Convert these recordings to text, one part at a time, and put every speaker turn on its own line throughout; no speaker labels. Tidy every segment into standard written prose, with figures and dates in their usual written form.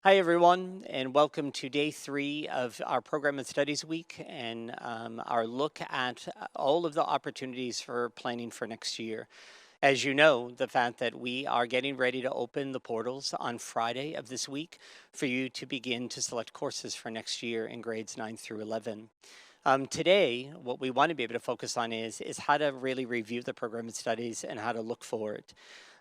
Hi, everyone, and welcome to day 3 of our Program and Studies Week and our look at all of the opportunities for planning for next year. As you know, the fact that we are getting ready to open the portals on Friday of this week for you to begin to select courses for next year in grades 9 through 11. Today, what we want to be able to focus on is how to really review the program and studies and how to look for it.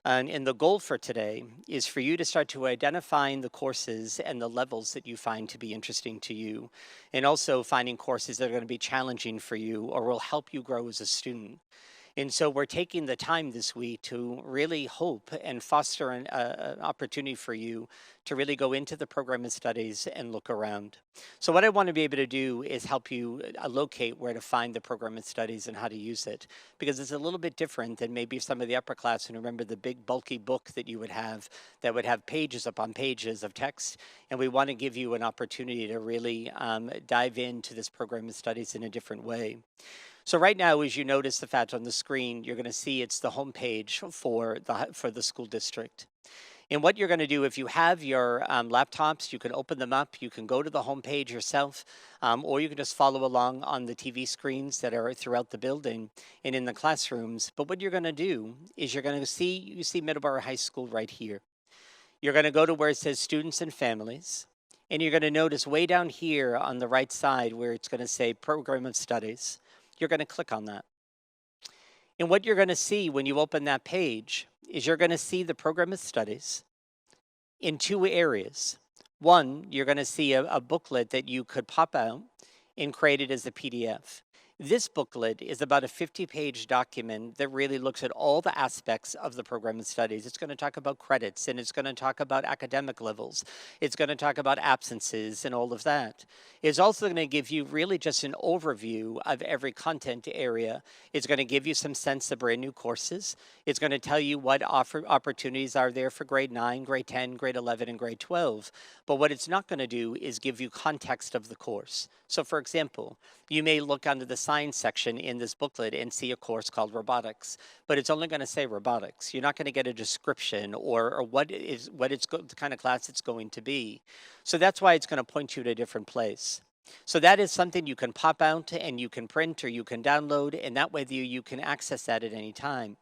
And the goal for today is for you to start to identifying the courses and the levels that you find to be interesting to you, and also finding courses that are going to be challenging for you or will help you grow as a student. And so we're taking the time this week to really hope and foster an opportunity for you to really go into the program and studies and look around. So what I want to be able to do is help you locate where to find the program and studies and how to use it, because it's a little bit different than maybe some of the upper class. And remember the big bulky book that you would have that would have pages upon pages of text. And we want to give you an opportunity to really dive into this program and studies in a different way. So right now, as you notice the fact on the screen, you're going to see it's the homepage for the school district. And what you're going to do, if you have your laptops, you can open them up. You can go to the homepage yourself, or you can just follow along on the TV screens that are throughout the building and in the classrooms. But what you're going to do is you're going to see, you see Middleborough High School right here. You're going to go to where it says students and families. And you're going to notice way down here on the right side where it's going to say program of studies. You're going to click on that. And what you're going to see when you open that page is you're going to see the program of studies in two areas. One, you're going to see a booklet that you could pop out and create it as a PDF. This booklet is about a 50-page document that really looks at all the aspects of the program of studies. It's going to talk about credits, and it's going to talk about academic levels. It's going to talk about absences and all of that. It's also going to give you really just an overview of every content area. It's going to give you some sense of brand new courses. It's going to tell you what opportunities are there for grade 9, grade 10, grade 11, and grade 12. But what it's not going to do is give you context of the course. So for example, you may look under the science section in this booklet and see a course called robotics, but it's only going to say robotics. You're not going to get a description or the kind of class it's going to be. So that's why it's going to point you to a different place. So that is something you can pop out and you can print or you can download, and that way you can access that at any time.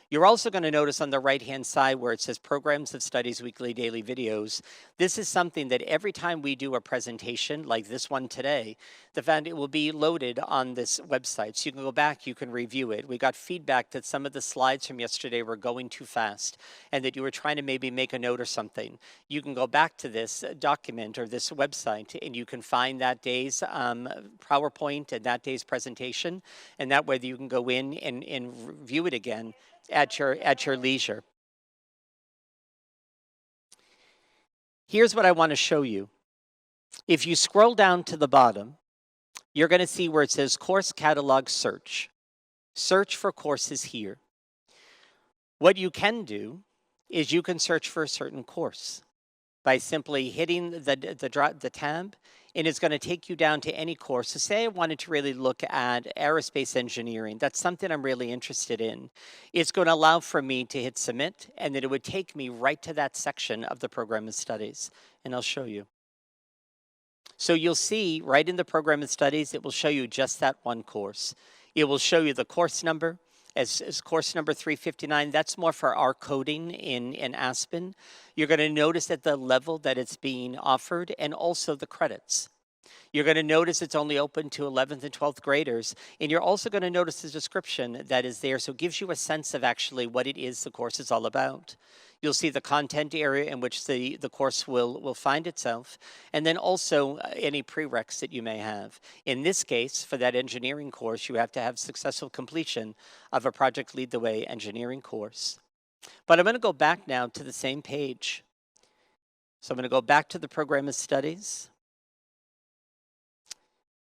You're also going to notice on the right-hand side where it says Programs of Studies Weekly Daily Videos. This is something that every time we do a presentation like this one today, it will be loaded on this website. So you can go back, you can review it. We got feedback that some of the slides from yesterday were going too fast and that you were trying to maybe make a note or something. You can go back to this document or this website and you can find that day's PowerPoint and that day's presentation. And that way you can go in and review it again at your leisure. Here's what I want to show you. If you scroll down to the bottom, you're going to see where it says Course Catalog Search. Search for courses here. What you can do is you can search for a certain course by simply hitting the tab, and it's going to take you down to any course. So say I wanted to really look at aerospace engineering. That's something I'm really interested in. It's going to allow for me to hit submit, and then it would take me right to that section of the program of studies, and I'll show you. So you'll see right in the program of studies, it will show you just that one course. It will show you the course number. As course number 359, that's more for our coding in Aspen. You're going to notice at the level that it's being offered and also the credits. You're going to notice it's only open to 11th and 12th graders, and you're also going to notice the description that is there, so it gives you a sense of actually what it is the course is all about. You'll see the content area in which the course will find itself, and then also any prereqs that you may have. In this case, for that engineering course, you have to have successful completion of a Project Lead the Way engineering course. But I'm going to go back now to the same page. So I'm going to go back to the program of studies.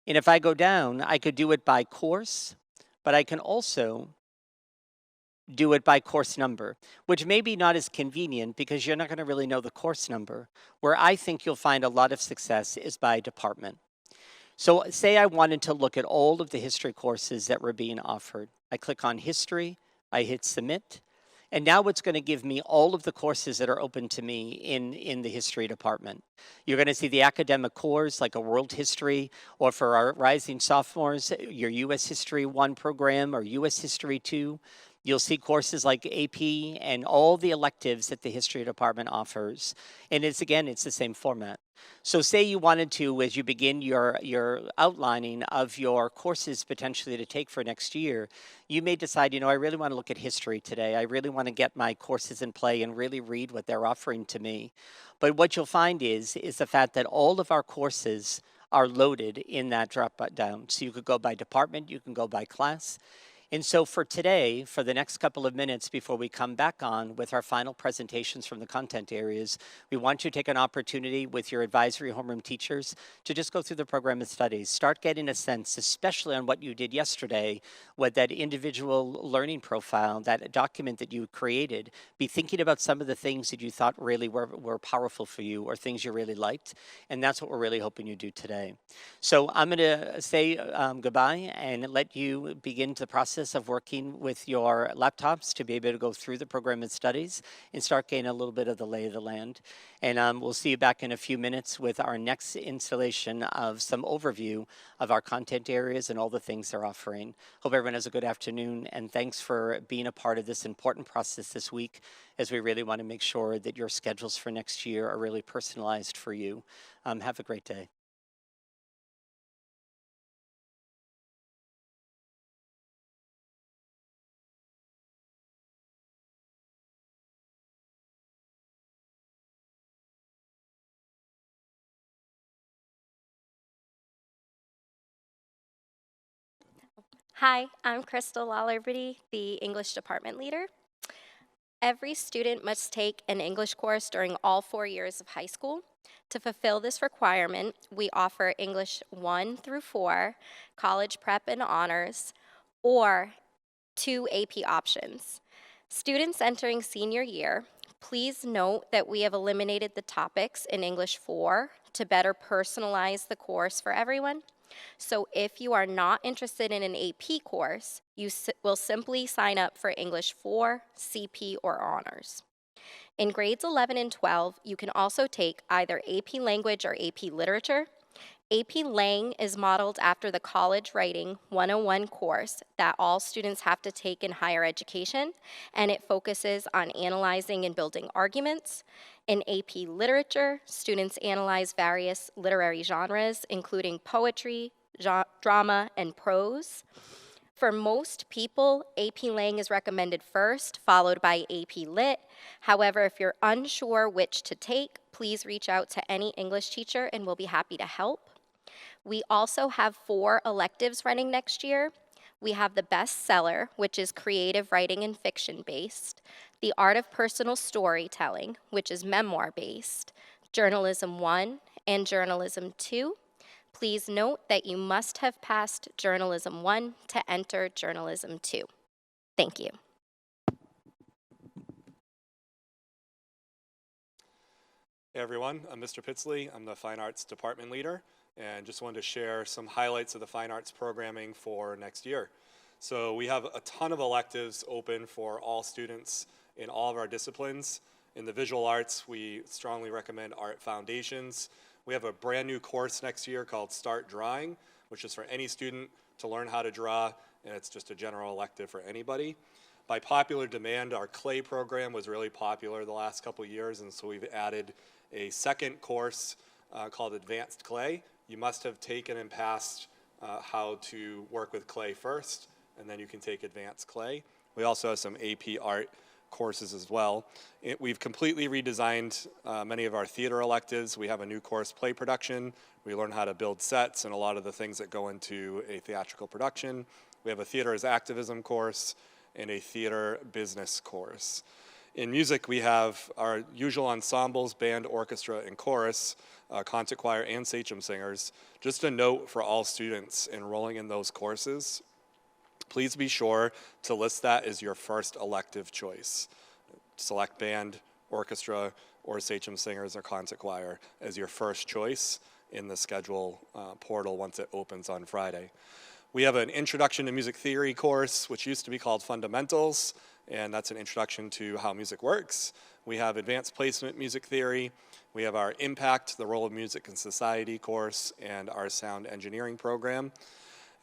And if I go down, I could do it by course, but I can also do it by course number, which may be not as convenient because you're not going to really know the course number. Where I think you'll find a lot of success is by department. So say I wanted to look at all of the history courses that were being offered. I click on history, I hit submit, And now it's going to give me all of the courses that are open to me in the history department. You're going to see the academic cores like a world history, or for our rising sophomores, your U.S. History 1 program or U.S. History 2. You'll see courses like AP and all the electives that the history department offers. And it's the same format. So say you wanted to, as you begin your outlining of your courses potentially to take for next year, you may decide, I really want to look at history today. I really want to get my courses in play and really read what they're offering to me. But what you'll find is the fact that all of our courses are loaded in that drop down. So you could go by department, you can go by class. And so for today, for the next couple of minutes before we come back on with our final presentations from the content areas, we want you to take an opportunity with your advisory homeroom teachers to just go through the program of studies. Start getting a sense, especially on what you did yesterday, with that individual learning profile, that document that you created. Be thinking about some of the things that you thought really were powerful for you or things you really liked. And that's what we're really hoping you do today. So I'm going to say goodbye and let you begin the process of working with your laptops to be able to go through the program of studies and start getting a little bit of the lay of the land. And we'll see you back in a few minutes with our next installation of some overview of our content areas and all the things they're offering. Hope everyone has a good afternoon, and thanks for being a part of this important process this week, as we really want to make sure that your schedules for next year are really personalized for you. Have a great day.
Hi, I'm Crystal Lawlerberty, the English department leader. Every student must take an English course during all 4 years of high school. To fulfill this requirement, we offer English 1 through 4, college prep and honors, or 2 AP options. Students entering senior year, please note that we have eliminated the topics in English 4 to better personalize the course for everyone. So if you are not interested in an AP course, you will simply sign up for English 4, CP, or Honors. In grades 11 and 12, you can also take either AP Language or AP Literature. AP Lang is modeled after the College Writing 101 course that all students have to take in higher education, and it focuses on analyzing and building arguments. In AP Literature, students analyze various literary genres, including poetry, drama, and prose. For most people, AP Lang is recommended first, followed by AP Lit. However, if you're unsure which to take, please reach out to any English teacher and we'll be happy to help. We also have 4 electives running next year. We have the bestseller, which is creative writing and fiction based, the art of personal storytelling, which is memoir based, journalism 1 and journalism 2. Please note that you must have passed journalism 1 to enter journalism 2. Thank you.
Hey everyone, I'm Mr. Pitsley. I'm the Fine Arts Department Leader, and just wanted to share some highlights of the Fine Arts programming for next year. So we have a ton of electives open for all students in all of our disciplines. In the visual arts, we strongly recommend Art Foundations. We have a brand new course next year called Start Drawing, which is for any student to learn how to draw, and it's just a general elective for anybody. By popular demand, our clay program was really popular the last couple of years, and so we've added a second course called Advanced Clay. You must have taken and passed how to work with clay first, and then you can take Advanced Clay. We also have some AP Art courses as well. We've completely redesigned many of our theater electives. We have a new course, Play Production. We learn how to build sets and a lot of the things that go into a theatrical production. We have a Theater as Activism course and a Theater Business course. In music, we have our usual ensembles, band, orchestra, and chorus, concert choir, and sachem singers. Just a note for all students enrolling in those courses, please be sure to list that as your first elective choice. Select band, orchestra, or sachem singers or concert choir as your first choice in the schedule portal once it opens on Friday. We have an Introduction to Music Theory course, which used to be called Fundamentals, and that's an introduction to how music works. We have Advanced Placement Music Theory. We have our Impact, the Role of Music in Society course, and our Sound Engineering program.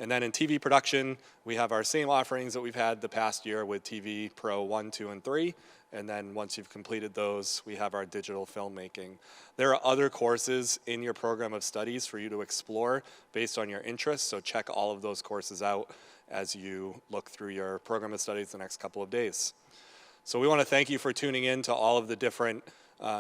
And then in TV production, we have our same offerings that we've had the past year with TV Pro 1, 2, and 3. And then once you've completed those, we have our digital filmmaking. There are other courses in your program of studies for you to explore based on your interests, so check all of those courses out as you look through your program of studies the next couple of days. So we want to thank you for tuning in to all of the different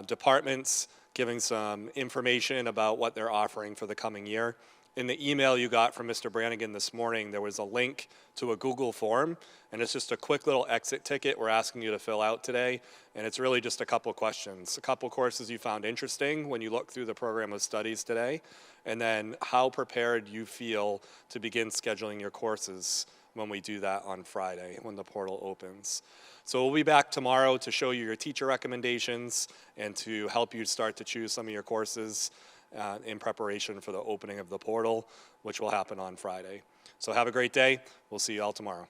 departments, giving some information about what they're offering for the coming year. In the email you got from Mr. Brannigan this morning, there was a link to a Google form, and it's just a quick little exit ticket we're asking you to fill out today, and it's really just a couple questions. A couple courses you found interesting when you look through the program of studies today, and then how prepared you feel to begin scheduling your courses when we do that on Friday, when the portal opens. So we'll be back tomorrow to show you your teacher recommendations and to help you start to choose some of your courses in preparation for the opening of the portal, which will happen on Friday. So have a great day. We'll see you all tomorrow.